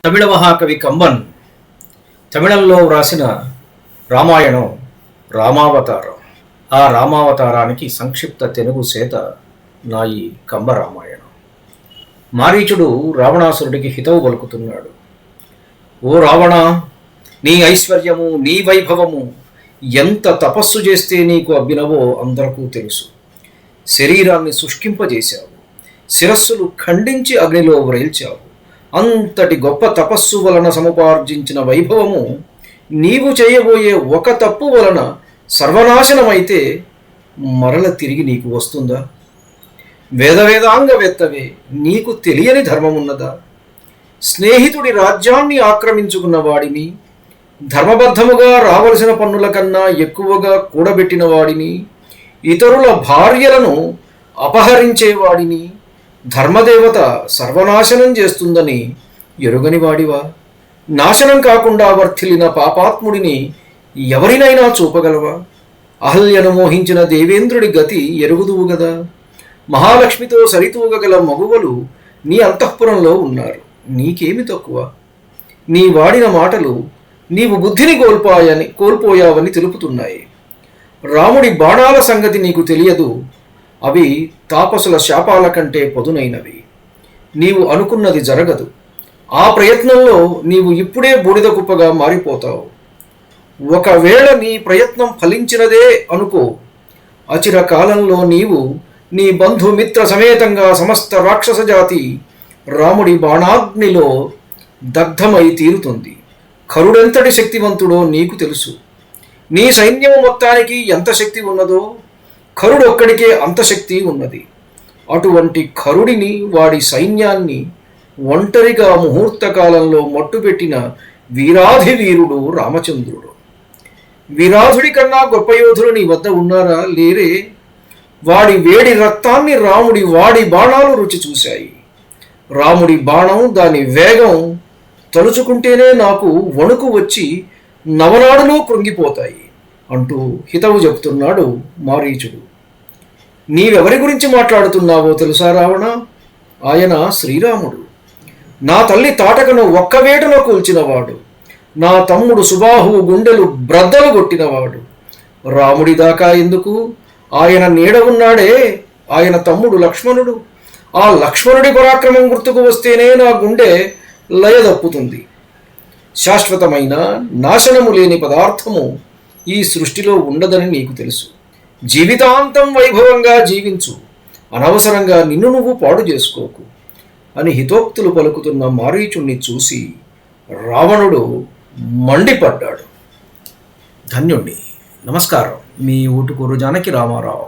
తమిళ మహాకవి కంబన్ తమిళంలో వ్రాసిన రామాయణం రామావతారం. ఆ రామావతారానికి సంక్షిప్త తెలుగు సేత నా ఈ కంబ రామాయణం. మారీచుడు రావణాసురుడికి హితవు పలుకుతున్నాడు. ఓ రావణ, నీ ఐశ్వర్యము, నీ వైభవము ఎంత తపస్సు చేస్తే నీకు అబ్బినవో అందరికీ తెలుసు. శరీరాన్ని శుష్కింపజేశావు, శిరస్సులు ఖండించి అగ్నిలో వ్రేల్చావు. అంతటి గొప్ప తపస్సు వలన సముపార్జించిన వైభవము నీవు చేయబోయే ఒక తప్పు వలన సర్వనాశనమైతే మరల తిరిగి నీకు వస్తుందా? వేదవేదాంగవేత్తవే, నీకు తెలియని ధర్మమున్నదా? స్నేహితుడి రాజ్యాన్ని ఆక్రమించుకున్న వాడిని, ధర్మబద్ధముగా రావలసిన పన్నుల కన్నా ఎక్కువగా కూడబెట్టిన వాడిని, ఇతరుల భార్యలను అపహరించేవాడిని ధర్మదేవత సర్వనాశనం చేస్తుందని ఎరుగని వాడివా? నాశనం కాకుండా వర్ధిల్లిన పాపాత్ముడిని ఎవరినైనా చూపగలవా? అహల్యను మోహించిన దేవేంద్రుడి గతి ఎరుగుదువు గదా. మహాలక్ష్మితో సరితూగగల మగువలు నీ అంతఃపురంలో ఉన్నారు. నీకేమి తక్కువ? నీ వాడిన మాటలు నీవు బుద్ధిని కోల్పోయావని తెలుపుతున్నాయి. రాముడి బాణాల సంగతి నీకు తెలియదు. అవి తాపసుల శాపాల కంటే పదునైనవి. నీవు అనుకున్నది జరగదు. ఆ ప్రయత్నంలో నీవు ఇప్పుడే బూడిద కుప్పగా మారిపోతావు. ఒకవేళ నీ ప్రయత్నం ఫలించినదే అనుకో, అచిర కాలంలో నీవు నీ బంధుమిత్ర సమేతంగా సమస్త రాక్షస జాతి రాముడి బాణాగ్నిలో దగ్ధమై తీరుతుంది. ఖరుడెంతటి శక్తివంతుడో నీకు తెలుసు. నీ సైన్యము మొత్తానికి ఎంత శక్తి ఉన్నదో ఖరుడొక్కడికే అంత శక్తి ఉన్నది. అటువంటి ఖరుడిని, వాడి సైన్యాన్ని ఒంటరిగా ముహూర్త కాలంలో మట్టుపెట్టిన వీరాధి వీరుడు రామచంద్రుడు. వీరాధుడి కన్నా గొప్ప యోధులు నీ వద్ద ఉన్నారా? లేరే. వాడి వేడి రక్తాన్ని వాడి బాణాలు రుచి చూశాయి. రాముడి బాణం, దాని వేగం తలుచుకుంటేనే నాకు వణుకు వచ్చి నవనాడులో కృంగిపోతాయి అంటూ హితవు చెబుతున్నాడు మారీచుడు. నీవెవరి గురించి మాట్లాడుతున్నావో తెలుసా రావణ? ఆయన శ్రీరాముడు. నా తల్లి తాటకను ఒక్క వేటలో కూల్చినవాడు. నా తమ్ముడు సుబాహు గుండెలు బ్రద్దలు కొట్టినవాడు. రాముడి దాకా ఎందుకు? ఆయన నీడ ఉన్నాడే ఆయన తమ్ముడు లక్ష్మణుడు. ఆ లక్ష్మణుడి పరాక్రమం గుర్తుకు వస్తేనే నా గుండె లయదప్పుతుంది. శాశ్వతమైన నాశనము లేని పదార్థము ఈ సృష్టిలో ఉండదని నీకు తెలుసు. జీవితాంతం వైభవంగా జీవించు, అనవసరంగా నిన్ను నువ్వు పాడు చేసుకోకు అని హితోక్తులు పలుకుతున్న మారీచుణ్ణి చూసి రావణుడు మండిపడ్డాడు. ధన్యుణ్ణి. నమస్కారం. మీ ఊటుకూరు జానకి రామారావు.